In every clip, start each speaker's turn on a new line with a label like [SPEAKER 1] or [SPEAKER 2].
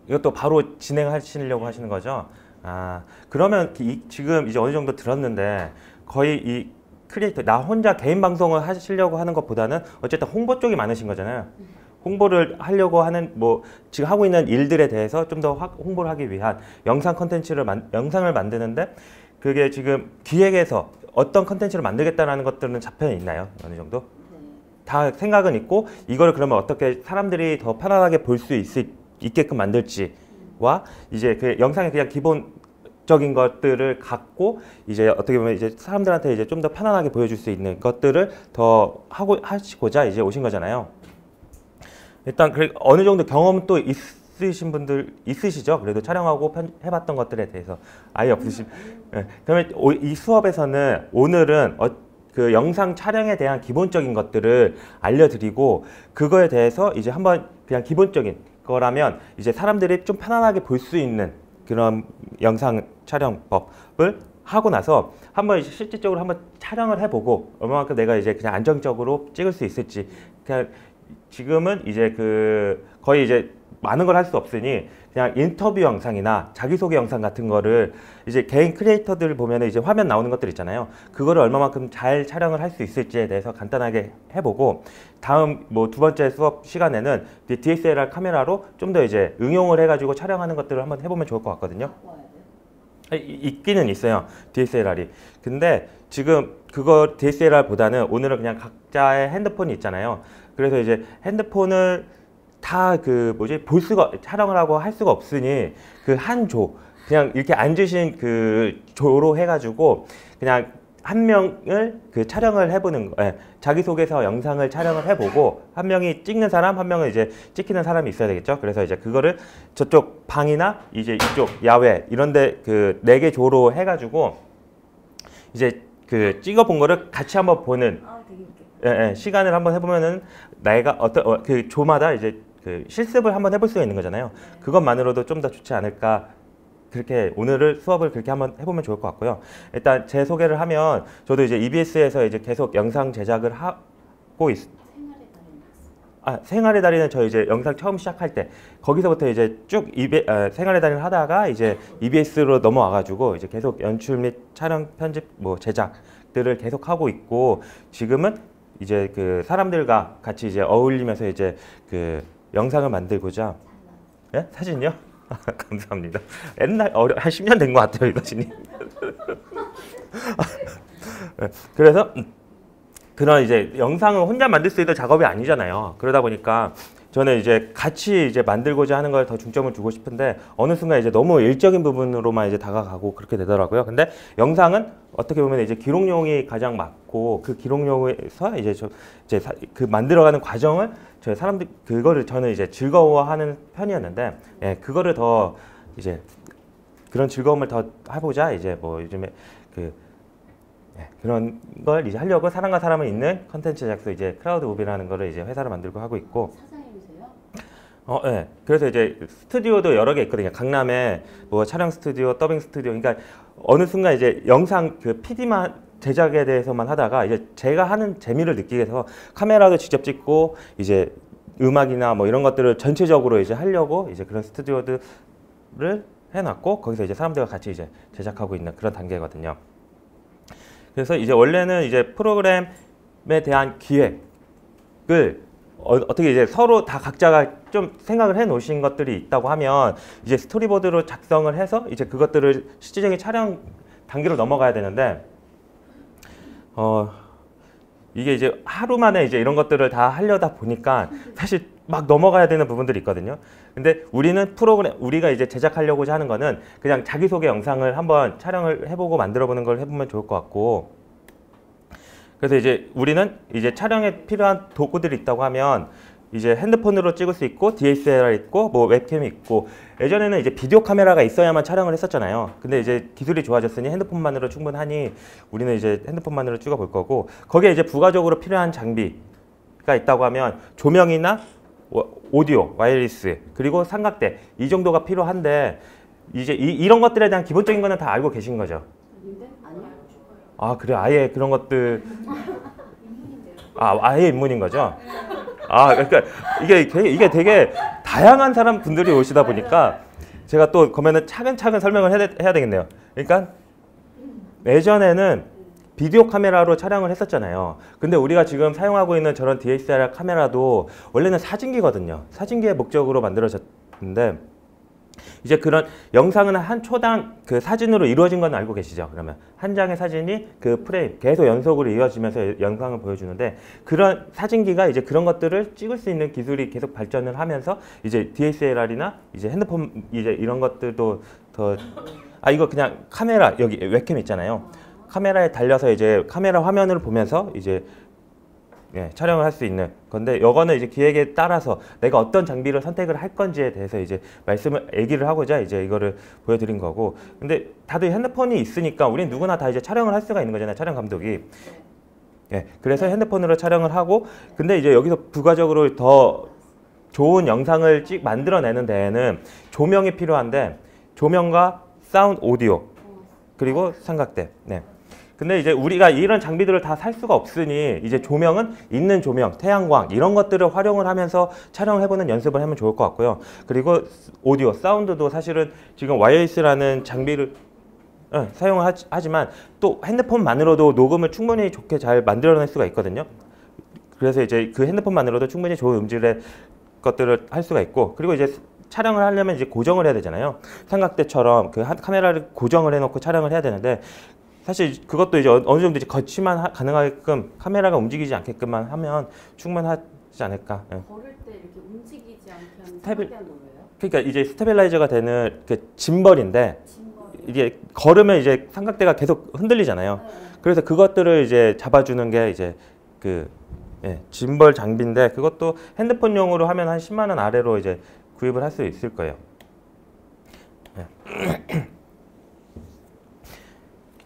[SPEAKER 1] 이것도 바로 진행하시려고 하시는 거죠? 아, 그러면 지금 이제 어느 정도 들었는데 거의 이 크리에이터, 나 혼자 개인 방송을 하시려고 하는 것보다는 어쨌든 홍보 쪽이 많으신 거잖아요. 홍보를 하려고 하는 뭐 지금 하고 있는 일들에 대해서 좀 더 홍보를 하기 위한 영상 컨텐츠를 영상을 만드는데 그게 지금 기획에서 어떤 컨텐츠를 만들겠다라는 것들은 잡혀 있나요? 어느 정도? 다 생각은 있고 이거를 그러면 어떻게 사람들이 더 편안하게 볼 수 있게끔 만들지와 이제 그 영상의 그냥 기본적인 것들을 갖고 이제 어떻게 보면 이제 사람들한테 이제 좀 더 편안하게 보여줄 수 있는 것들을 더 하시고자 이제 오신 거잖아요. 일단 어느 정도 경험 또 있으신 분들 있으시죠? 그래도 촬영하고 해봤던 것들에 대해서 아예 없으신. 네. 그러면 이 수업에서는 오늘은 그 영상 촬영에 대한 기본적인 것들을 알려드리고 그거에 대해서 이제 한번 그냥 기본적인 거라면 이제 사람들이 좀 편안하게 볼 수 있는 그런 영상 촬영법을 하고 나서 한번 이제 실질적으로 한번 촬영을 해보고 얼마만큼 내가 이제 그냥 안정적으로 찍을 수 있을지. 그냥 지금은 이제 거의 이제 많은 걸 할 수 없으니 그냥 인터뷰 영상이나 자기소개 영상 같은 거를 이제 개인 크리에이터들 보면 이제 화면 나오는 것들 있잖아요. 그거를 얼마만큼 잘 촬영을 할 수 있을지에 대해서 간단하게 해보고 다음 뭐 두 번째 수업 시간에는 DSLR 카메라로 좀 더 이제 응용을 해가지고 촬영하는 것들을 한번 해보면 좋을 것 같거든요. 있기는 있어요. DSLR이. 근데 지금 그거 DSLR보다는 오늘은 그냥 각자의 핸드폰이 있잖아요. 그래서 이제 핸드폰을 다 촬영을 하고 할 수가 없으니 그 한 조, 그냥 이렇게 앉으신 그 조로 해가지고 그냥 한 명을 촬영을 해보는 거, 자기소개서 영상을 촬영을 해보고 한 명이 찍는 사람, 한 명은 이제 찍히는 사람이 있어야 되겠죠. 그래서 이제 그거를 저쪽 방이나 이제 이쪽 야외 이런데 그 4개 조로 해가지고 이제 찍어본 거를 같이 한번 보는 시간을 한번 해보면은 내가 그 조마다 이제 실습을 한번 해볼 수가 있는 거잖아요. 그것만으로도 좀 더 좋지 않을까. 그렇게 오늘을 수업을 그렇게 한번 해보면 좋을 것 같고요. 일단 제 소개를 하면 저도 이제 EBS에서 이제 계속 영상 제작을 하고 생활의 달인은 저 이제 영상 처음 시작할 때 거기서부터 이제 쭉 생활의 달인을 하다가 이제 EBS로 넘어와가지고 이제 계속 연출 및 촬영, 편집, 뭐 제작들을 계속 하고 있고 지금은 이제 그 사람들과 같이 이제 어울리면서 이제 그 영상을 만들고자. 예? 사진이요? 감사합니다. 옛날 한 10년 된 것 같아요, 이 사진이. 그래서 그런 이제 영상을 혼자 만들 수 있는 작업이 아니잖아요. 그러다 보니까 저는 이제 같이 이제 만들고자 하는 걸 더 중점을 두고 싶은데 어느 순간 이제 너무 일적인 부분으로만 이제 다가가고 그렇게 되더라고요. 근데 영상은 어떻게 보면 이제 기록용이 가장 맞고 그 기록용에서 이제 그 만들어가는 과정을 사람들 그거를 저는 이제 즐거워하는 편이었는데 그거를 더 이제 그런 즐거움을 더 해보자 이제 뭐 요즘에 그런 걸 이제 하려고 사람과 사람을 잇는 컨텐츠 제작소 이제 크라우드 무비라는 거를 이제 회사를 만들고 하고 있고. 사장님이세요? 네. 그래서 이제 스튜디오도 여러 개 있거든요. 강남에 뭐 촬영 스튜디오, 더빙 스튜디오. 그러니까 어느 순간 이제 영상 PD만 제작에 대해서만 하다가 이제 제가 하는 재미를 느끼게 해서 카메라도 직접 찍고 이제 음악이나 뭐 이런 것들을 전체적으로 이제 하려고 이제 그런 스튜디오들을 해놨고 거기서 이제 사람들과 같이 이제 제작하고 있는 그런 단계거든요. 그래서 이제 원래는 이제 프로그램에 대한 기획을 어떻게 이제 서로 다 각자가 좀 생각을 해 놓으신 것들이 있다고 하면 이제 스토리보드로 작성을 해서 이제 그것들을 실질적인 촬영 단계로 넘어가야 되는데 이게 이제 하루 만에 이제 이런 것들을 다 하려다 보니까 사실 막 넘어가야 되는 부분들이 있거든요. 근데 우리가 이제 제작하려고자 하는 거는 그냥 자기소개 영상을 한번 촬영을 해보고 만들어보는 걸 해보면 좋을 것 같고 그래서 이제 우리는 이제 촬영에 필요한 도구들이 있다고 하면 이제 핸드폰으로 찍을 수 있고 DSLR 있고 뭐 웹캠이 있고 예전에는 이제 비디오 카메라가 있어야만 촬영을 했었잖아요. 근데 이제 기술이 좋아졌으니 핸드폰만으로 충분하니 우리는 이제 핸드폰만으로 찍어 볼 거고 거기에 이제 부가적으로 필요한 장비가 있다고 하면 조명이나 오디오, 와이어리스 그리고 삼각대 이 정도가 필요한데 이제 이런 것들에 대한 기본적인 거는 다 알고 계신 거죠? 아 그래 아예 그런 것들 아예 입문인 거죠? 아 그러니까 이게 되게 다 다양한 사람 분들이 오시다 보니까 제가 또 그러면은 차근차근 설명을 해야 되겠네요. 그러니까 예전에는 비디오 카메라로 촬영을 했었잖아요. 근데 우리가 지금 사용하고 있는 저런 DSLR 카메라도 원래는 사진기거든요. 사진기의 목적으로 만들어졌는데 이제 그런 영상은 한 초당 그 사진으로 이루어진 건 알고 계시죠? 그러면 한 장의 사진이 그 프레임 계속 연속으로 이어지면서 영상을 보여주는데 그런 사진기가 이제 그런 것들을 찍을 수 있는 기술이 계속 발전을 하면서 이제 DSLR이나 이제 핸드폰 이제 이런 것들도 더 이거 그냥 카메라 여기 웹캠 있잖아요. 카메라에 달려서 이제 카메라 화면을 보면서 이제 촬영을 할 수 있는 건데 이거는 이제 기획에 따라서 내가 어떤 장비를 선택을 할 건지에 대해서 이제 얘기를 하고자 이제 이거를 보여드린 거고 근데 다들 핸드폰이 있으니까 우린 누구나 다 이제 촬영을 할 수가 있는 거잖아요. 촬영 감독이. 그래서 핸드폰으로 촬영을 하고 근데 이제 여기서 부가적으로 더 좋은 영상을 만들어내는 데에는 조명이 필요한데 조명과 사운드 오디오 그리고 삼각대. 근데 이제 우리가 이런 장비들을 다 살 수가 없으니 이제 조명은 있는 조명, 태양광 이런 것들을 활용을 하면서 촬영을 해보는 연습을 하면 좋을 것 같고요. 그리고 오디오, 사운드도 사실은 지금 와이어리스라는 장비를 사용을 하지만 또 핸드폰만으로도 녹음을 충분히 좋게 잘 만들어낼 수가 있거든요. 그래서 이제 그 핸드폰만으로도 충분히 좋은 음질의 것들을 할 수가 있고 그리고 이제 촬영을 하려면 이제 고정을 해야 되잖아요. 삼각대처럼 그 카메라를 고정을 해놓고 촬영을 해야 되는데 사실 그것도 이제 어느 정도 이제 거치만 가능하게끔 카메라가 움직이지 않게끔만 하면 충분하지 않을까.
[SPEAKER 2] 걸을 때 이렇게 움직이지 않게 하는 삼각대는 뭐예요?
[SPEAKER 1] 그러니까 이제 스테빌라이저가 되는 그 짐벌인데 이게 걸으면 이제 삼각대가 계속 흔들리잖아요. 그래서 그것들을 이제 잡아주는 게 이제 그 짐벌 장비인데 그것도 핸드폰용으로 하면 한 10만 원 아래로 이제 구입을 할 수 있을 거예요.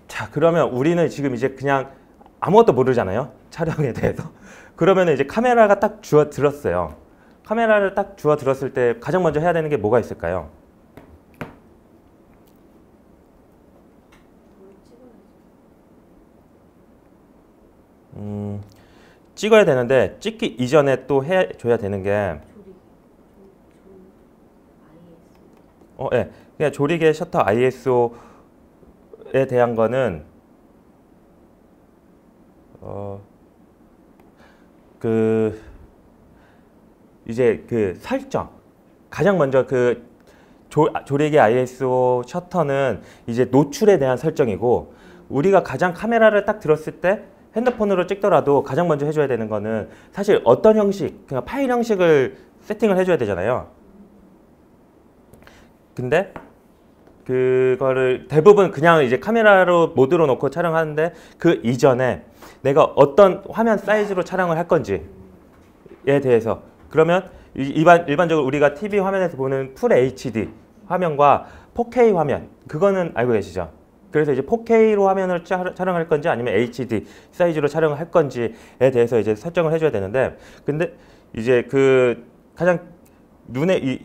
[SPEAKER 1] 자, 그러면 우리는 지금 이제 그냥 아무것도 모르잖아요. 촬영에 대해서. 그러면 이제 카메라가 딱 주어 들었어요. 카메라를 딱 주어 들었을 때 가장 먼저 해야 되는 게 뭐가 있을까요? 찍어야 되는데 찍기 이전에 또 해줘야 되는 게 그냥 조리개 셔터 ISO에 대한 거는 이제 그 설정 가장 먼저 그 조리개 ISO 셔터는 이제 노출에 대한 설정이고 우리가 가장 카메라를 딱 들었을 때 핸드폰으로 찍더라도 가장 먼저 해줘야 되는 거는 사실 어떤 형식, 그냥 파일 형식을 세팅을 해줘야 되잖아요. 근데 그거를 대부분 그냥 이제 카메라로 모드로 놓고 촬영하는데 그 이전에 내가 어떤 화면 사이즈로 촬영을 할 건지에 대해서 그러면 일반적으로 우리가 TV 화면에서 보는 풀 HD 화면과 4K 화면 그거는 알고 계시죠? 그래서 이제 4K로 화면을 촬영할 건지 아니면 HD 사이즈로 촬영을 할 건지에 대해서 이제 설정을 해줘야 되는데 근데 이제 그 가장 눈에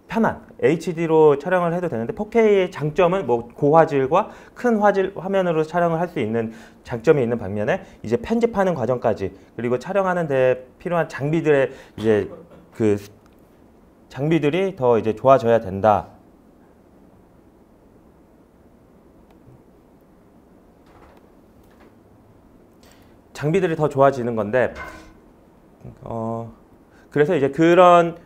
[SPEAKER 1] 편한 HD로 촬영을 해도 되는데 4K의 장점은 뭐 고화질과 큰 화질 화면으로 촬영을 할 수 있는 장점이 있는 반면에 이제 편집하는 과정까지 그리고 촬영하는 데 필요한 장비들의 이제 그 장비들이 더 이제 좋아져야 된다. 장비들이 더 좋아지는 건데 그래서 이제 그런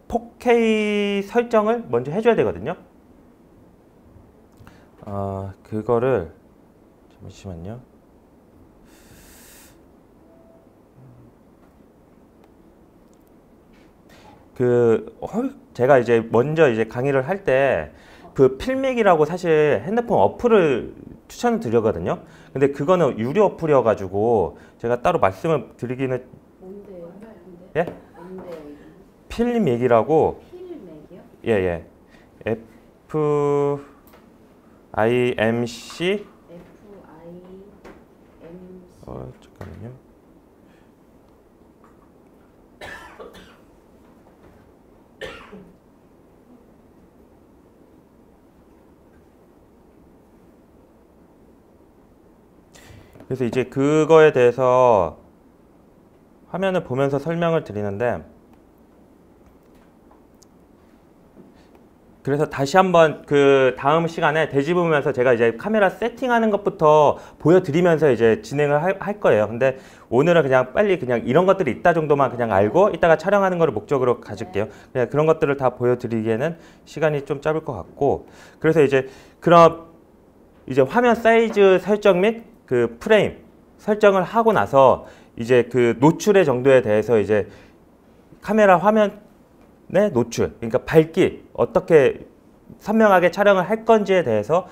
[SPEAKER 1] 4K 설정을 먼저 해줘야 되거든요. 그거를 잠시만요. 제가 이제 먼저 이제 강의를 할 때 그 필믹이라고 사실 핸드폰 어플을 추천을 드리거든요. 근데 그거는 유료 어플이어가지고 제가 따로 말씀을 드리기는
[SPEAKER 2] 뭔데요?
[SPEAKER 1] 예?
[SPEAKER 2] 뭔데요?
[SPEAKER 1] 필믹이라고
[SPEAKER 2] 필맥이요?
[SPEAKER 1] 예예 FIMC 잠깐만요. 그래서 이제 그거에 대해서 화면을 보면서 설명을 드리는데 그래서 다시 한번 그 다음 시간에 되짚으면서 제가 이제 카메라 세팅하는 것부터 보여드리면서 이제 진행을 할 거예요. 근데 오늘은 그냥 빨리 그냥 이런 것들이 있다 정도만 그냥 알고 이따가 촬영하는 거를 목적으로 가질게요. 그냥 그런 것들을 다 보여드리기에는 시간이 좀 짧을 것 같고, 그래서 이제 그럼 이제 화면 사이즈 설정 및 그 프레임 설정을 하고 나서 이제 그 노출의 정도에 대해서 이제 카메라 화면의 노출, 그러니까 밝기 어떻게 선명하게 촬영을 할 건지에 대해서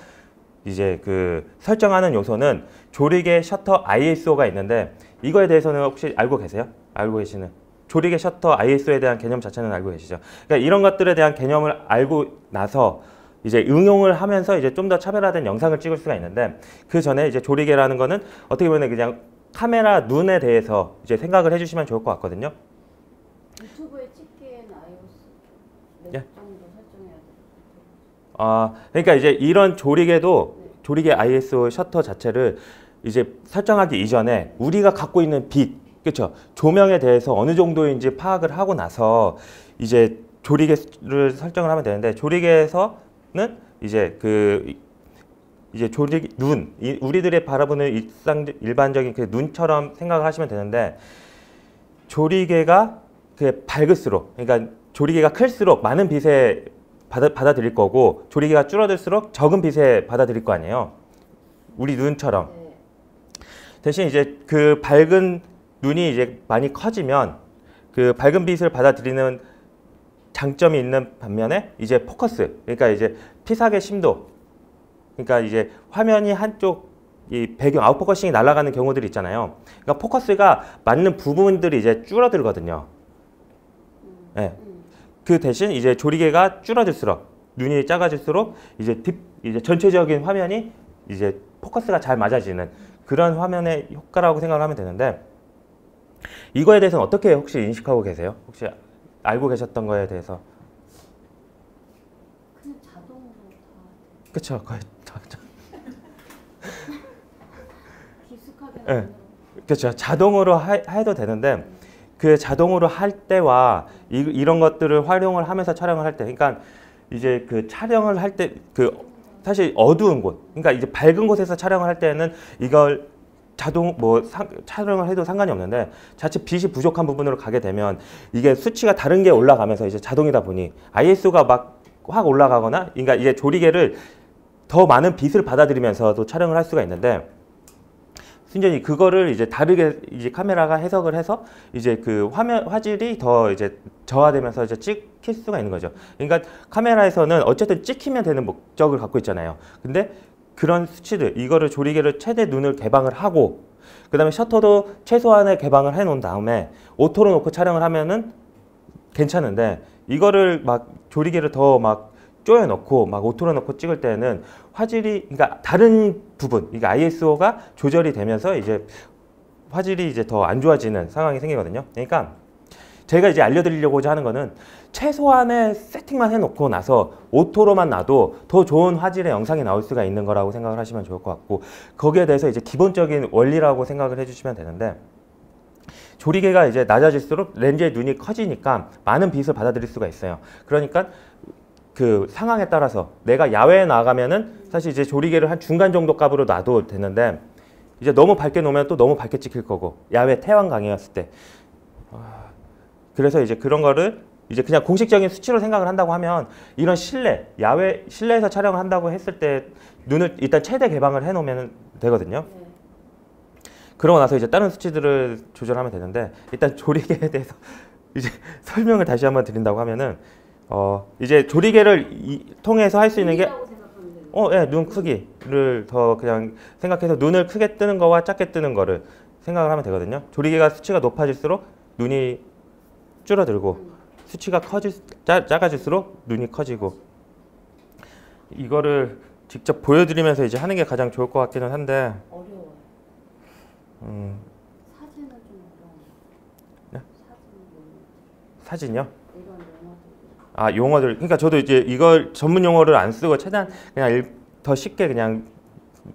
[SPEAKER 1] 이제 그 설정하는 요소는 조리개 셔터 ISO가 있는데, 이거에 대해서는 혹시 알고 계세요? 알고 계시는 조리개 셔터 ISO에 대한 개념 자체는 알고 계시죠? 그러니까 이런 것들에 대한 개념을 알고 나서 이제 응용을 하면서 이제 좀 더 차별화된 영상을 찍을 수가 있는데, 그 전에 이제 조리개라는 거는 어떻게 보면 그냥 카메라 눈에 대해서 이제 생각을 해주시면 좋을 것 같거든요.
[SPEAKER 2] 유튜브에 찍기에는 iOS 몇
[SPEAKER 1] 예?
[SPEAKER 2] 정도 설정해야 돼요?
[SPEAKER 1] 그러니까 이제 이런 조리개도 조리개 ISO 셔터 자체를 이제 설정하기 이전에 우리가 갖고 있는 빛, 그렇죠? 조명에 대해서 어느 정도인지 파악을 하고 나서 이제 조리개를 설정을 하면 되는데, 조리개에서는 이제 이제 조리개 눈, 우리들의 바라보는 일반적인 그 눈처럼 생각을 하시면 되는데, 조리개가 그 밝을수록, 그러니까 조리개가 클수록 많은 빛에 받아들일 거고, 조리개가 줄어들수록 적은 빛에 받아들일 거 아니에요. 우리 눈처럼.
[SPEAKER 2] 네.
[SPEAKER 1] 대신 이제 그 밝은 눈이 이제 많이 커지면 그 밝은 빛을 받아들이는 장점이 있는 반면에 이제 포커스, 그러니까 이제 피사계 심도, 그러니까 이제 화면이 한쪽 이 배경 아웃포커싱이 날아가는 경우들이 있잖아요. 그러니까 포커스가 맞는 부분들이 이제 줄어들거든요. 네. 그 대신 이제 조리개가 줄어들수록, 눈이 작아질수록 이제 전체적인 화면이 이제 포커스가 잘 맞아지는 그런 화면의 효과라고 생각을 하면 되는데, 이거에 대해서는 어떻게 혹시 인식하고 계세요? 혹시 알고 계셨던 거에 대해서?
[SPEAKER 2] 그냥 자동으로 다
[SPEAKER 1] 그쵸, 거의
[SPEAKER 2] 깊숙하게
[SPEAKER 1] 네.
[SPEAKER 2] 만들어.
[SPEAKER 1] 그렇죠. 자동으로 해도 되는데, 그 자동으로 할 때와 이런 것들을 활용을 하면서 촬영을 할 때, 그러니까 이제 그 촬영을 할 때 그 사실 어두운 곳, 그러니까 이제 밝은 곳에서 촬영을 할 때는 이걸 촬영을 해도 상관이 없는데, 자칫 빛이 부족한 부분으로 가게 되면 이게 수치가 다른 게 올라가면서 이제 자동이다 보니 ISO가 막 확 올라가거나, 그러니까 이제 조리개를 더 많은 빛을 받아들이면서도 촬영을 할 수가 있는데, 순전히 그거를 이제 다르게 이제 카메라가 해석을 해서 이제 그 화질이 더 이제 저하되면서 이제 찍힐 수가 있는 거죠. 그러니까 카메라에서는 어쨌든 찍히면 되는 목적을 갖고 있잖아요. 근데 그런 수치들, 이거를 조리개를 최대 눈을 개방을 하고, 그 다음에 셔터도 최소한의 개방을 해 놓은 다음에 오토로 놓고 촬영을 하면은 괜찮은데, 이거를 막 조리개를 더 막 조여놓고 막 오토로 넣고 찍을 때는 화질이, 그러니까 다른 부분, 그러니까 ISO가 조절이 되면서 이제 화질이 이제 더 안 좋아지는 상황이 생기거든요. 그러니까 제가 이제 알려드리려고자 하는 거는 최소한의 세팅만 해놓고 나서 오토로만 놔도 더 좋은 화질의 영상이 나올 수가 있는 거라고 생각을 하시면 좋을 것 같고, 거기에 대해서 이제 기본적인 원리라고 생각을 해주시면 되는데, 조리개가 이제 낮아질수록 렌즈의 눈이 커지니까 많은 빛을 받아들일 수가 있어요. 그러니까 그 상황에 따라서 내가 야외에 나가면은 사실 이제 조리개를 한 중간 정도 값으로 놔도 되는데, 이제 너무 밝게 놓으면 또 너무 밝게 찍힐 거고, 야외 태양광이었을 때. 그래서 이제 그런 거를 이제 그냥 공식적인 수치로 생각을 한다고 하면, 이런 실내에서 촬영을 한다고 했을 때 눈을 일단 최대 개방을 해 놓으면 되거든요.
[SPEAKER 2] 네.
[SPEAKER 1] 그러고 나서 이제 다른 수치들을 조절하면 되는데, 일단 조리개에 대해서 이제 설명을 다시 한번 드린다고 하면은, 이제 조리개를 통해서 할 수 있는 게,
[SPEAKER 2] 눈이라고 생각하면 돼요.
[SPEAKER 1] 예, 눈 크기를 더 그냥 생각해서 눈을 크게 뜨는 거와 작게 뜨는 거를 생각을 하면 되거든요. 조리개가 수치가 높아질수록 눈이 줄어들고, 수치가 작아질수록 눈이 커지고, 이거를 직접 보여드리면서 이제 하는 게 가장 좋을 것 같기는 한데,
[SPEAKER 2] 어려워요. 사진은 좀 어려워요.
[SPEAKER 1] 네?
[SPEAKER 2] 사진
[SPEAKER 1] 사진이요?
[SPEAKER 2] 이런 영화들.
[SPEAKER 1] 용어들, 그러니까 저도 이제 이걸 전문 용어를 안 쓰고 최대한 그냥 더 쉽게 그냥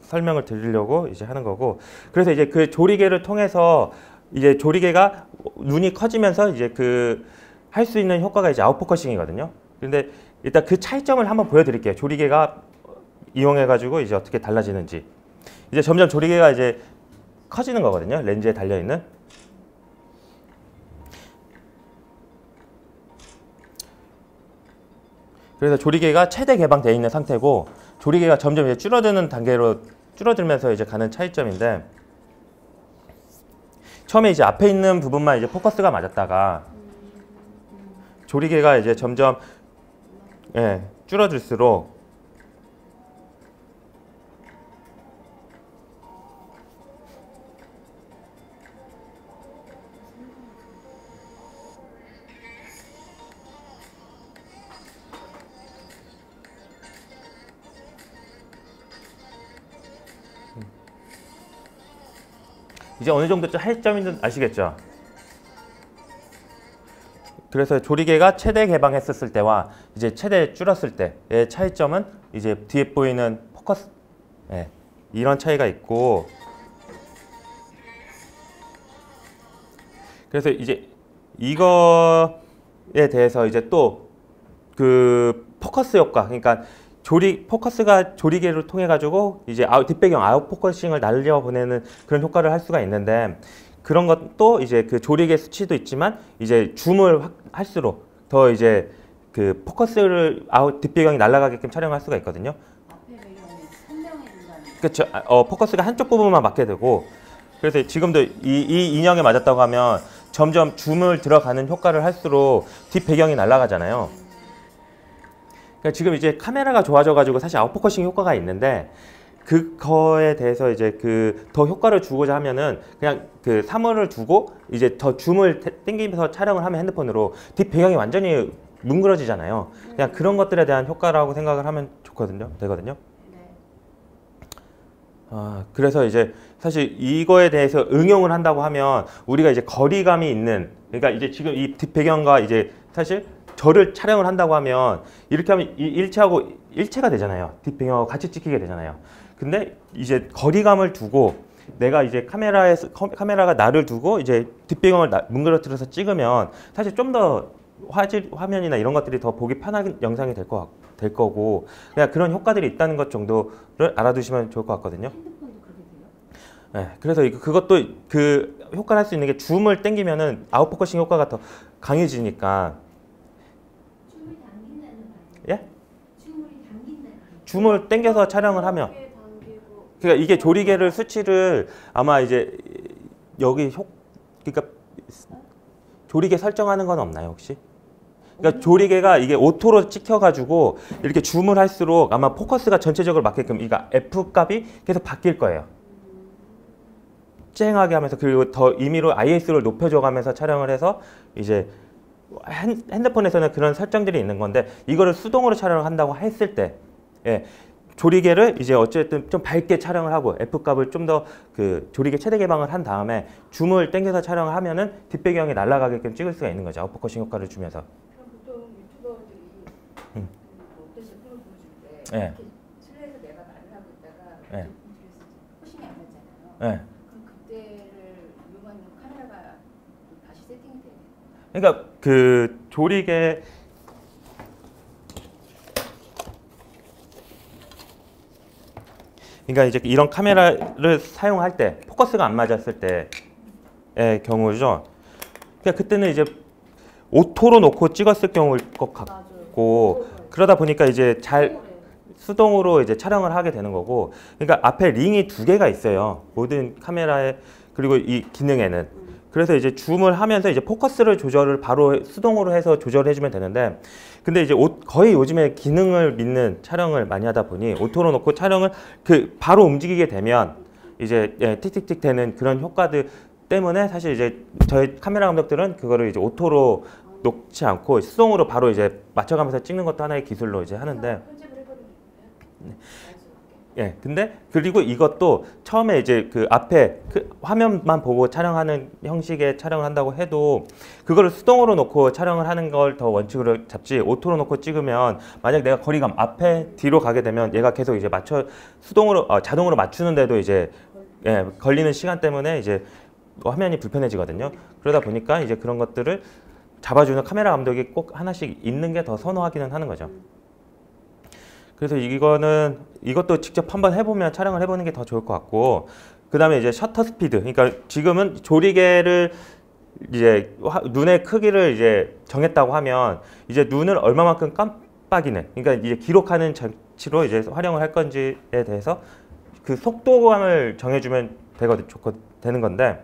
[SPEAKER 1] 설명을 드리려고 이제 하는 거고, 그래서 이제 그 조리개를 통해서 이제 조리개가 눈이 커지면서 이제 그 할 수 있는 효과가 이제 아웃포커싱이거든요. 근데 일단 그 차이점을 한번 보여드릴게요. 조리개가 이용해가지고 이제 어떻게 달라지는지. 이제 점점 조리개가 이제 커지는 거거든요. 렌즈에 달려있는. 그래서 조리개가 최대 개방되어 있는 상태고 조리개가 점점 이제 줄어드는 단계로 줄어들면서 이제 가는 차이점인데 처음에 이제 앞에 있는 부분만 이제 포커스가 맞았다가 조리개가 이제 점점 줄어들수록 이제 어느 정도 차이점인지 아시겠죠? 그래서 조리개가 최대 개방했었을 때와 이제 최대 줄었을 때의 차이점은 이제 뒤에 보이는 포커스 이런 차이가 있고 그래서 이제 이거에 대해서 이제 또 그 포커스 효과 그러니까 포커스가 조리개를 통해 가지고 이제 뒷배경 아웃 포커싱을 날려 보내는 그런 효과를 할 수가 있는데 그런 것도 이제 그 조리개 수치도 있지만 이제 줌을 할수록 더 이제 그 포커스를 뒷배경이 날아가게끔 촬영할 수가 있거든요.
[SPEAKER 2] 앞에 배경이 선명해진다는.
[SPEAKER 1] 그렇죠. 포커스가 한쪽 부분만 맞게 되고 그래서 지금도 이 인형에 맞았다고 하면 점점 줌을 들어가는 효과를 할수록 뒷배경이 날아가잖아요. 그러니까 지금 이제 카메라가 좋아져가지고 사실 아웃포커싱 효과가 있는데 그거에 대해서 이제 그 더 효과를 주고자 하면은 그냥 그 사물을 두고 이제 더 줌을 당기면서 촬영을 하면 핸드폰으로 뒷배경이 완전히 뭉그러지잖아요. 그냥 그런 것들에 대한 효과라고 생각을 하면 되거든요.
[SPEAKER 2] 네.
[SPEAKER 1] 그래서 이제 사실 이거에 대해서 응용을 한다고 하면 우리가 이제 거리감이 있는 그러니까 이제 지금 이 뒷배경과 이제 사실 저를 촬영을 한다고 하면 이렇게 하면 일체하고 일체가 되잖아요. 뒷배경하고 같이 찍히게 되잖아요. 근데 이제 거리감을 두고 내가 이제 카메라가 나를 두고 이제 뒷배경을 뭉그러뜨려서 찍으면 사실 좀 더 화면이나 이런 것들이 더 보기 편한 영상이 될 거고 그냥 그런 효과들이 있다는 것 정도를 알아두시면 좋을 것 같거든요.
[SPEAKER 2] 핸드폰도 그렇게 돼요?
[SPEAKER 1] 네, 그래서 그것도 그 효과를 할 수 있는 게 줌을 당기면은 아웃포커싱 효과가 더 강해지니까.
[SPEAKER 2] 줌을 당긴다는 말이에요?
[SPEAKER 1] 예?
[SPEAKER 2] 줌을 당긴다는 말이에요?
[SPEAKER 1] 줌을 당겨서 촬영을 하면
[SPEAKER 2] 당기고
[SPEAKER 1] 그러니까 이게 조리개를 수치를 아마 이제 그러니까 조리개 설정하는 건 없나요 혹시? 그러니까 조리개가 이게 오토로 찍혀가지고 이렇게 줌을 할수록 아마 포커스가 전체적으로 맞게끔 그러니까 F 값이 계속 바뀔 거예요. 쨍하게 하면서 그리고 더 임의로 IS를 높여줘가면서 촬영을 해서 이제 핸드폰에서는 그런 설정들이 있는 건데 이거를 수동으로 촬영을 한다고 했을 때 조리개를 이제 어쨌든 좀 밝게 촬영을 하고 F 값을 좀 더 그 조리개 최대 개방을 한 다음에 줌을 당겨서 촬영을 하면은 뒷배경이 날아가게끔 찍을 수가 있는 거죠. 아웃포커싱 효과를 주면서.
[SPEAKER 3] 그럼 보통 유튜버들이 그 어떤 제품을 보여줄 때
[SPEAKER 1] 네.
[SPEAKER 3] 이렇게 실내에서 내가 말을 하고 있다가
[SPEAKER 1] 네.
[SPEAKER 3] 포싱이 안 맞잖아요.
[SPEAKER 1] 네.
[SPEAKER 3] 그럼 그때를 이용하는 카메라가 다시 세팅이 돼요.
[SPEAKER 1] 그러니까 그 조리개 그러니까 이제 이런 카메라를 사용할 때 포커스가 안 맞았을 때의 경우죠. 그러니까 그때는 이제 오토로 놓고 찍었을 경우일 것 같고 그러다 보니까 이제 잘 수동으로 이제 촬영을 하게 되는 거고 그러니까 앞에 링이 2개가 있어요. 모든 카메라에 그리고 이 기능에는 그래서 이제 줌을 하면서 이제 포커스를 조절을 바로 수동으로 해서 조절해 주면 되는데 근데 이제 거의 요즘에 기능을 믿는 촬영을 많이 하다 보니 오토로 놓고 촬영을 바로 움직이게 되면 이제 틱틱틱 되는 그런 효과들 때문에 사실 이제 저희 카메라 감독들은 그거를 이제 오토로 놓지 않고 수동으로 바로 이제 맞춰가면서 찍는 것도 하나의 기술로 이제 하는데
[SPEAKER 3] 편집을 해버리는 거예요?
[SPEAKER 1] 예, 근데 그리고 이것도 처음에 이제 그 앞에 그 화면만 보고 촬영하는 형식의 촬영을 한다고 해도 그거를 수동으로 놓고 촬영을 하는 걸 더 원칙으로 잡지 오토로 놓고 찍으면 만약 내가 거리감 앞에 뒤로 가게 되면 얘가 계속 이제 수동으로 자동으로 맞추는데도 이제 걸리는 시간 때문에 이제 화면이 불편해지거든요. 그러다 보니까 이제 그런 것들을 잡아주는 카메라 감독이 꼭 하나씩 있는 게 더 선호하기는 하는 거죠. 그래서 이것도 직접 한번 해보면 촬영을 해보는 게 더 좋을 것 같고, 그 다음에 이제 셔터 스피드. 그러니까 지금은 조리개를 이제 눈의 크기를 이제 정했다고 하면 이제 눈을 얼마만큼 깜빡이는, 그러니까 이제 기록하는 장치로 이제 활용을 할 건지에 대해서 그 속도감을 정해주면 되는 건데,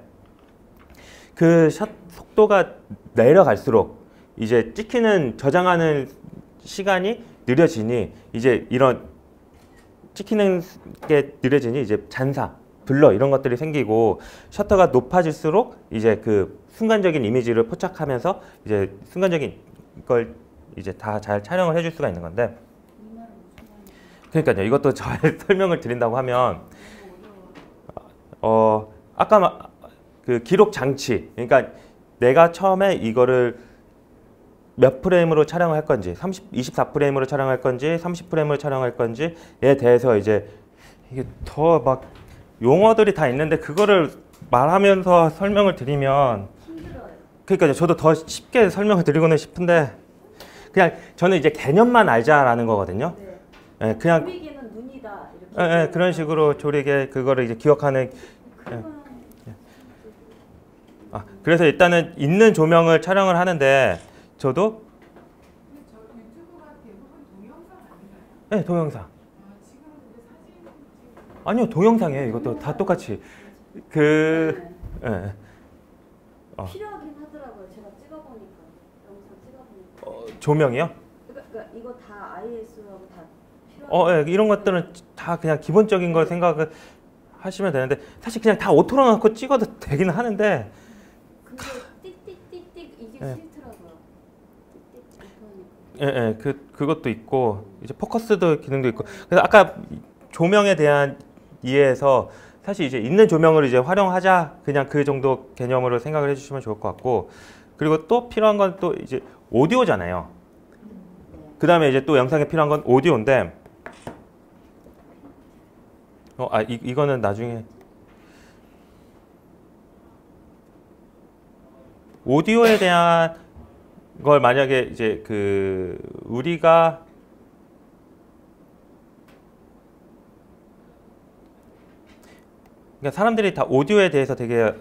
[SPEAKER 1] 그 속도가 내려갈수록 이제 찍히는 저장하는 시간이 느려지니 이제 이런 찍히는 게 느려지니 이제 잔사, 블러 이런 것들이 생기고, 셔터가 높아질수록 이제 그 순간적인 이미지를 포착하면서 이제 순간적인 걸 이제 다 잘 촬영을 해줄 수가 있는 건데, 그러니까요. 이것도 잘 설명을 드린다고 하면 아까 그 기록 장치, 그러니까 내가 처음에 이거를 몇 프레임으로 촬영을 할 건지, 24프레임으로 촬영할 건지, 30프레임으로 촬영할 건지에 대해서 이제 이게 더 막 용어들이 다 있는데 그거를 말하면서 설명을 드리면
[SPEAKER 2] 힘들어요.
[SPEAKER 1] 그러니까 저도 더 쉽게 설명을 드리고는 싶은데 그냥 저는 이제 개념만 알자라는 거거든요.
[SPEAKER 3] 네.
[SPEAKER 1] 예, 그냥
[SPEAKER 3] 조리개는 눈이다 이렇게.
[SPEAKER 1] 예, 그런 식으로 조리개 그거를 이제 기억하는. 그래서 일단은 있는 조명을 촬영을 하는데 저도
[SPEAKER 4] 근데 저 유튜브가 대부분 동영상 아닌가요?
[SPEAKER 1] 네, 동영상.
[SPEAKER 4] 지금은 근데 사진 찍고
[SPEAKER 1] 아니요, 동영상이에요. 이것도 다 똑같이 그 예.
[SPEAKER 3] 필요하긴 하더라고요. 제가 찍어보니까 영상 찍어보니까.
[SPEAKER 1] 조명이요?
[SPEAKER 3] 그러니까 이거 다 IS하고 다 필요한.
[SPEAKER 1] 예, 이런 것들은 다 그냥 기본적인 걸 생각을 하시면 되는데 사실 그냥 다 오토로 넣고 찍어도 되긴 하는데.
[SPEAKER 3] 근데 띡띡띡띡 이게
[SPEAKER 1] 네.
[SPEAKER 3] 싫더라고요. 띡띡
[SPEAKER 1] 예, 예, 그것도 있고 이제 포커스도 기능도 있고. 그래서 아까 조명에 대한 이해에서 사실 이제 있는 조명을 이제 활용하자, 그냥 그 정도 개념으로 생각을 해주시면 좋을 것 같고, 그리고 또 필요한 건 또 이제 오디오잖아요. 그 다음에 이제 또 영상에 필요한 건 오디오인데, 이거는 나중에 오디오에 대한 걸 만약에 이제 그 우리가 그러니까 사람들이 다 오디오에 대해서 되게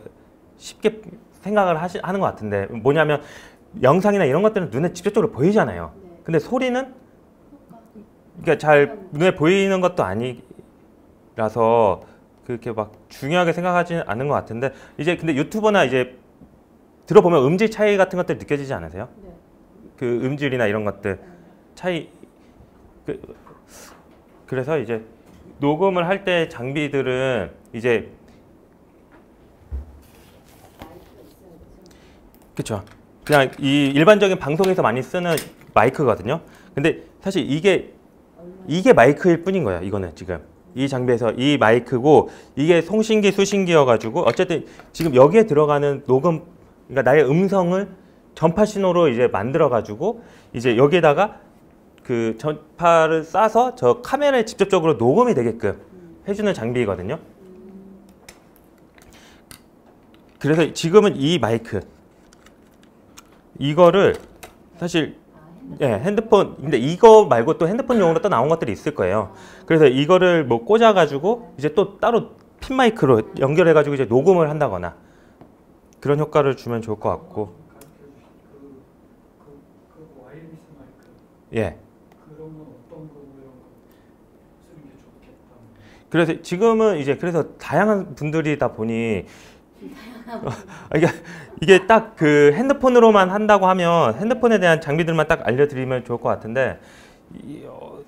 [SPEAKER 1] 쉽게 생각을 하는 것 같은데, 뭐냐면 영상이나 이런 것들은 눈에 직접적으로 보이잖아요.
[SPEAKER 3] 네.
[SPEAKER 1] 근데 소리는 그러니까 잘 눈에 보이는 것도 아니라서 그렇게 막 중요하게 생각하지는 않는 것 같은데, 이제 근데 유튜버나 이제 들어보면 음질 차이 같은 것들 느껴지지 않으세요?
[SPEAKER 3] 네.
[SPEAKER 1] 그 음질이나 이런 것들 차이. 그래서 이제 녹음을 할 때 장비들은 이제 그렇죠. 그냥 이 일반적인 방송에서 많이 쓰는 마이크거든요. 근데 사실 이게 마이크일 뿐인 거예요. 이거는 지금 이 장비에서 이 마이크고, 이게 송신기 수신기여 가지고 어쨌든 지금 여기에 들어가는 녹음, 그러니까 나의 음성을 전파 신호로 이제 만들어 가지고 이제 여기에다가 그 전파를 쏴서 저 카메라에 직접적으로 녹음이 되게끔 해주는 장비거든요. 그래서 지금은 이 마이크 이거를 사실 핸드폰, 근데 이거 말고 또 핸드폰용으로 또 나온 것들이 있을 거예요. 그래서 이거를 뭐 꽂아 가지고 이제 또 따로 핀 마이크로 연결해 가지고 이제 녹음을 한다거나 그런 효과를 주면 좋을 것 같고.
[SPEAKER 5] 그 와이어리스 마이크
[SPEAKER 1] 예.
[SPEAKER 5] 그런 건 어떤 거고 이런 거 쓰는 게 좋겠다.
[SPEAKER 1] 그래서 지금은 이제 그래서 다양한 분들이 다 보니 이게 딱 그 핸드폰으로만 한다고 하면 핸드폰에 대한 장비들만 딱 알려드리면 좋을 것 같은데,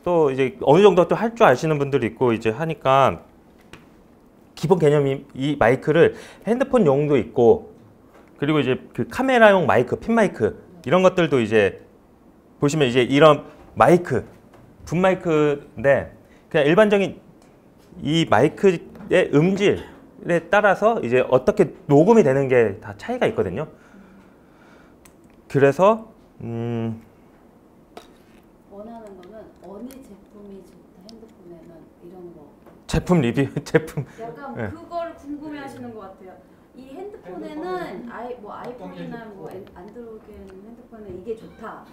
[SPEAKER 1] 또 이제 어느 정도 또 할 줄 아시는 분들이 있고 이제 하니까 기본 개념이 이 마이크를 핸드폰용도 있고, 그리고 이제 그 카메라용 마이크, 핀 마이크 이런 것들도 이제 보시면 이제 이런 마이크, 분 마이크인데 그냥 일반적인 이 마이크의 음질에 따라서 이제 어떻게 녹음이 되는 게 다 차이가 있거든요. 그래서
[SPEAKER 3] 원하는 거는 어느 제품이 좋다 핸드폰에는 이런 거.
[SPEAKER 1] 제품 리뷰, 제품.
[SPEAKER 3] 약간
[SPEAKER 1] 네.
[SPEAKER 3] 그걸 궁금해하시는 것 같아요. 이
[SPEAKER 2] 핸드폰에는 아이폰이나 뭐 안드로이드 핸드폰은 이게 좋다.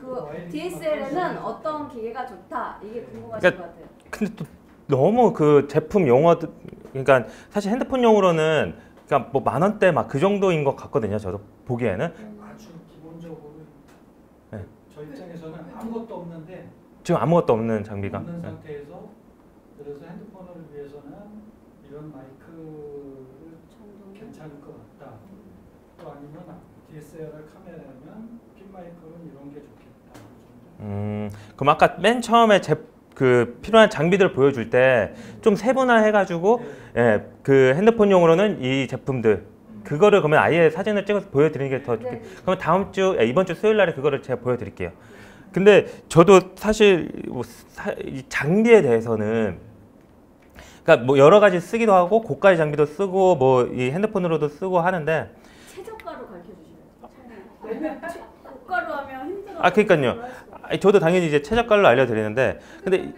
[SPEAKER 2] 그 DSL에는 어떤 기계가 좋다. 이게 궁금하실
[SPEAKER 1] 그러니까
[SPEAKER 2] 것 같아요.
[SPEAKER 1] 근데 또 너무 그 제품 용어, 그러니까 사실 핸드폰용으로는 그러니까 뭐 10,000원대 막 그 정도인 것 같거든요. 저도 보기에는.
[SPEAKER 5] 아주 기본적으로
[SPEAKER 1] 네.
[SPEAKER 5] 저 입장에서는 아무것도 없는데
[SPEAKER 1] 지금 아무것도 없는 장비가.
[SPEAKER 5] 없는
[SPEAKER 1] 네.
[SPEAKER 5] 상태에서 그래서 핸드폰을 위해서는 이런 마이크를 괜찮을 것 같다. 또 아니면 DSLR 카메라면 핀 마이크는 이런 게 좋겠다. 그 정도.
[SPEAKER 1] 그럼 아까 맨 처음에 그 필요한 장비들 보여줄 때 좀 세분화해가지고 예, 그 핸드폰용으로는 이 제품들 그거를 그러면 아예 사진을 찍어서 보여드리는 게 더 좋겠. 그러면 다음 주 이번 주 수요일 날에 그거를 제가 보여드릴게요. 근데 저도 사실 뭐 이 장비에 대해서는 그러니까 뭐 여러 가지 쓰기도 하고 고가의 장비도 쓰고 뭐 이 핸드폰으로도 쓰고 하는데
[SPEAKER 2] 최저가로 가르쳐 주셔야죠. 너무 고가로 하면 힘들어.
[SPEAKER 1] 그러니까요. 저도 당연히 이제 최저가로 알려드리는데 근데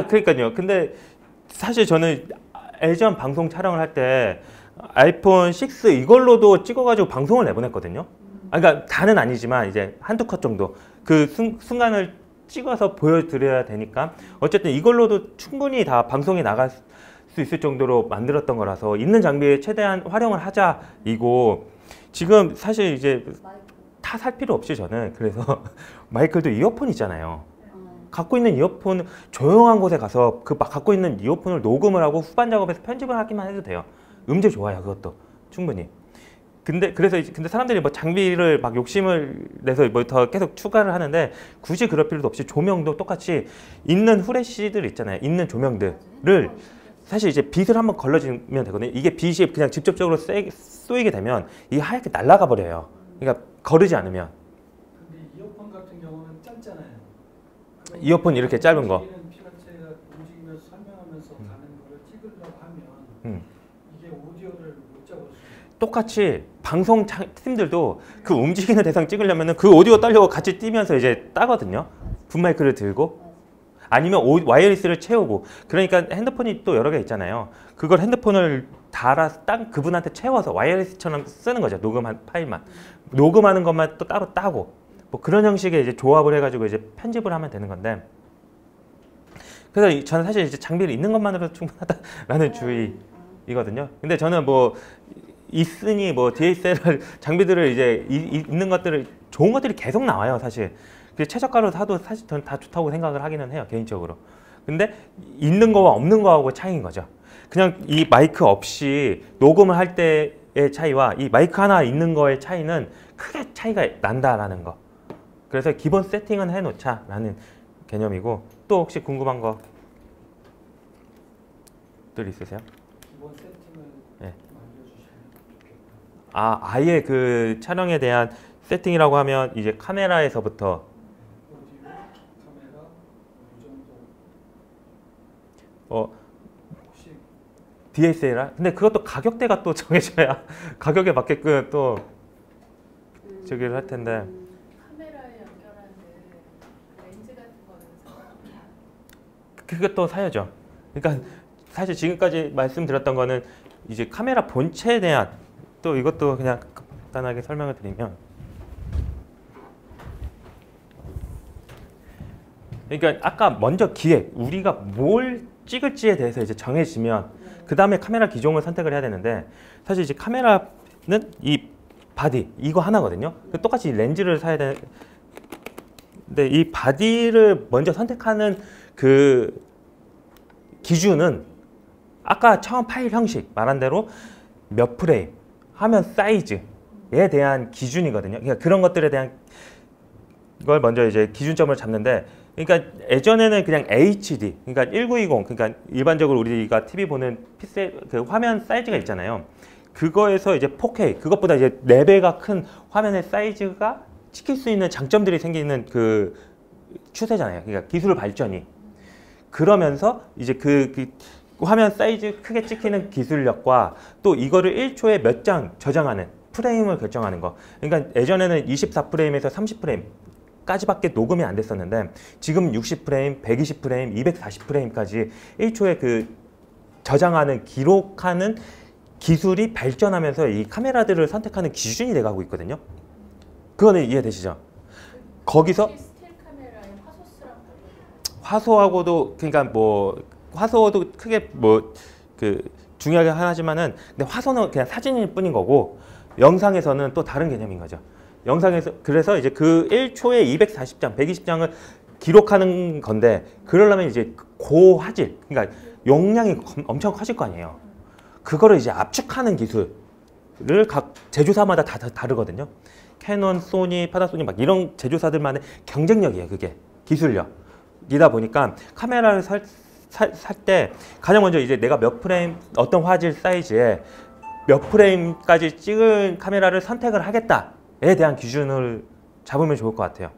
[SPEAKER 1] 그러니까요. 근데 사실 저는 예전 방송 촬영을 할 때 아이폰 6 이걸로도 찍어가지고 방송을 내보냈거든요. 그러니까 다는 아니지만 이제 한두 컷 정도 그 순간을 찍어서 보여드려야 되니까 어쨌든 이걸로도 충분히 다 방송에 나갈 수 있을 정도로 만들었던 거라서 있는 장비에 최대한 활용을 하자 이고 지금 사실 이제 다 살 필요 없이 저는 그래서 마이클도 이어폰 있잖아요. 갖고 있는 이어폰 조용한 곳에 가서 그 갖고 있는 이어폰을 녹음을 하고 후반 작업에서 편집을 하기만 해도 돼요. 음질 좋아요, 그것도 충분히. 근데 사람들이 뭐 장비를 막 욕심을 내서 뭐 더 계속 추가를 하는데 굳이 그럴 필요도 없이 조명도 똑같이 있는 후레쉬들 있잖아요. 있는 조명들을 사실 이제 빛을 한번 걸러주면 되거든요. 이게 빛이 그냥 직접적으로 쏘이게 되면 이게 하얗게 날아가 버려요. 그러니까 거르지 않으면.
[SPEAKER 5] 근데 이어폰 같은 경우는 짧잖아요.
[SPEAKER 1] 이어폰 이렇게 짧은 거.
[SPEAKER 5] 피라체가 움직이면서 설명하면서 가는 거를 찍으려고 하면 이게 오디오를 못 잡을 수 있어요.
[SPEAKER 1] 똑같이 방송 팀들도 그 움직이는 대상 찍으려면 그 오디오 따려고 같이 뛰면서 이제 따거든요. 붐마이크를 들고 아니면 와이어리스를 채우고 그러니까 핸드폰이 또 여러 개 있잖아요. 그걸 핸드폰을 달아서 딱 그분한테 채워서 와이어리스처럼 쓰는 거죠. 녹음한 파일만 녹음하는 것만 또 따로 따고 뭐 그런 형식의 이제 조합을 해가지고 이제 편집을 하면 되는 건데 그래서 저는 사실 이제 장비를 있는 것만으로도 충분하다라는 주의이거든요. 근데 저는 뭐 있으니 뭐 DSLR 장비들을 이제 있는 것들을 좋은 것들이 계속 나와요. 사실 최저가로 사도 사실 저는 다 좋다고 생각을 하기는 해요, 개인적으로. 근데 있는 거와 없는 거하고 차이인 거죠. 그냥 이 마이크 없이 녹음을 할 때의 차이와 이 마이크 하나 있는 거의 차이는 크게 차이가 난다라는 거. 그래서 기본 세팅은 해놓자라는 개념이고 또 혹시 궁금한 거들 있으세요?
[SPEAKER 5] 기본 세팅을
[SPEAKER 1] 네.
[SPEAKER 5] 좀 알려주시면 좋겠다.
[SPEAKER 1] 아예 그 촬영에 대한 세팅이라고 하면 이제 카메라에서부터
[SPEAKER 5] 오디오, 카메라, 이 정도
[SPEAKER 1] 어
[SPEAKER 5] 혹시
[SPEAKER 1] DSLR? 근데 그것도 가격대가 또 정해져야 가격에 맞게끔 또 저기를 할 텐데
[SPEAKER 4] 카메라에 연결하는 렌즈 같은 거는
[SPEAKER 1] 그것도 사야죠. 그러니까 사실 지금까지 말씀드렸던 거는 이제 카메라 본체에 대한 또 이것도 그냥 간단하게 설명을 드리면 그러니까 아까 먼저 기획 우리가 뭘 찍을지에 대해서 이제 정해지면 그 다음에 카메라 기종을 선택을 해야 되는데 사실 이제 카메라는 이 바디 이거 하나거든요. 똑같이 렌즈를 사야 되는데 이 바디를 먼저 선택하는 그 기준은 아까 처음 파일 형식 말한 대로 몇 프레임, 화면 사이즈에 대한 기준이거든요. 그러니까 그런 것들에 대한 걸 먼저 이제 기준점을 잡는데 그러니까 예전에는 그냥 HD, 그러니까 1920, 그러니까 일반적으로 우리가 TV 보는 그 화면 사이즈가 있잖아요. 그거에서 이제 4K, 그것보다 이제 4배가 큰 화면의 사이즈가 찍힐 수 있는 장점들이 생기는 그 추세잖아요. 그러니까 기술 발전이. 그러면서 이제 그 화면 사이즈 크게 찍히는 기술력과 또 이거를 1초에 몇 장 저장하는 프레임을 결정하는 거. 그러니까 예전에는 24프레임에서 30프레임 까지밖에 녹음이 안 됐었는데 지금 60프레임, 120프레임, 240프레임까지 1초에 그 저장하는 기록하는 기술이 발전하면서 이 카메라들을 선택하는 기준이 돼가고 있거든요. 그거는 이해되시죠? 거기서
[SPEAKER 3] 스틸 카메라에 화소스랑 다르죠.
[SPEAKER 1] 화소하고도 그러니까 뭐 화소도 크게 뭐 그 중요하게 하지만은 근데 화소는 그냥 사진일 뿐인 거고 영상에서는 또 다른 개념인 거죠. 영상에서 그래서 이제 그 1초에 240장, 120장을 기록하는 건데 그러려면 이제 고화질 그러니까 용량이 엄청 커질 거 아니에요. 그거를 이제 압축하는 기술을 각 제조사마다 다 다르거든요. 캐논, 소니, 파나소닉 막 이런 제조사들만의 경쟁력이에요. 그게 기술력이다 보니까 카메라를 살 때 가장 먼저 이제 내가 몇 프레임 어떤 화질 사이즈에 몇 프레임까지 찍은 카메라를 선택을 하겠다에 대한 기준을 잡으면 좋을 것 같아요.